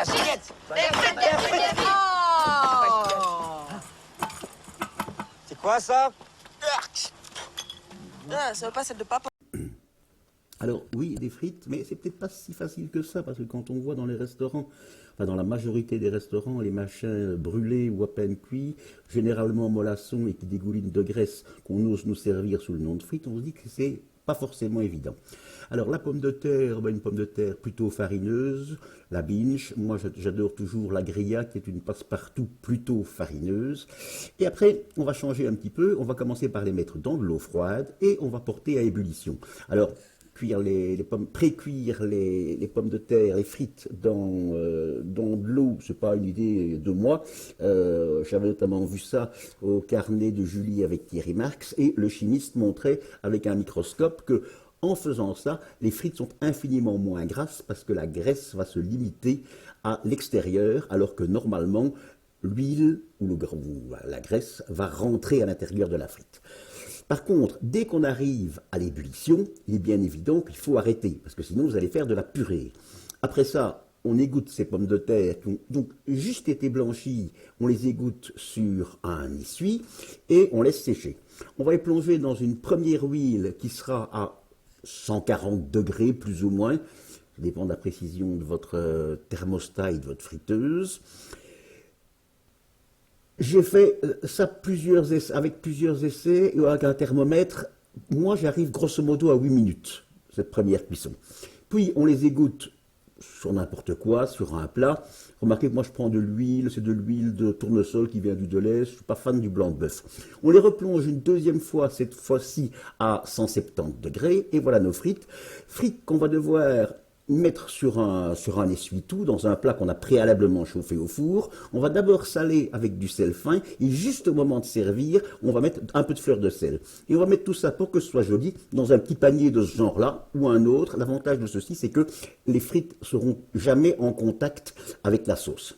Baguette. C'est quoi ça? Ah, ça va pas celle de papa. Alors oui, des frites, mais c'est peut-être pas si facile que ça, parce que quand on voit dans les restaurants, enfin dans la majorité des restaurants, les machins brûlés ou à peine cuits, généralement mollassons et qui dégoulinent de graisse, qu'on ose nous servir sous le nom de frites, on se dit que c'est pas forcément évident. Alors la pomme de terre, une pomme de terre plutôt farineuse, la binge, moi j'adore toujours la grilla qui est une passe-partout plutôt farineuse. Et après, on va changer un petit peu, on va commencer par les mettre dans de l'eau froide et on va porter à ébullition. Alors, cuire les pommes, pré-cuire les pommes de terre, les frites dans de l'eau, c'est pas une idée de moi. J'avais notamment vu ça au carnet de Julie avec Thierry Marx, et le chimiste montrait avec un microscope que en faisant ça, les frites sont infiniment moins grasses parce que la graisse va se limiter à l'extérieur, alors que normalement l'huile ou la graisse va rentrer à l'intérieur de la frite. Par contre, dès qu'on arrive à l'ébullition, il est bien évident qu'il faut arrêter, parce que sinon vous allez faire de la purée. Après ça, on égoutte ces pommes de terre qui ont donc juste été blanchies, on les égoutte sur un essuie et on laisse sécher. On va les plonger dans une première huile qui sera à 140 degrés plus ou moins, ça dépend de la précision de votre thermostat et de votre friteuse. J'ai fait ça avec plusieurs essais et avec un thermomètre. Moi, j'arrive grosso modo à 8 minutes, cette première cuisson. Puis, on les égoutte sur n'importe quoi, sur un plat. Remarquez que moi, je prends de l'huile, c'est de l'huile de tournesol qui vient du Deleuze. Je ne suis pas fan du blanc de bœuf. On les replonge une deuxième fois, cette fois-ci à 170 degrés. Et voilà nos frites. Frites qu'on va devoir mettre sur un essuie-tout dans un plat qu'on a préalablement chauffé au four. On va d'abord saler avec du sel fin et juste au moment de servir, on va mettre un peu de fleur de sel. Et on va mettre tout ça pour que ce soit joli dans un petit panier de ce genre-là ou un autre. L'avantage de ceci, c'est que les frites seront jamais en contact avec la sauce.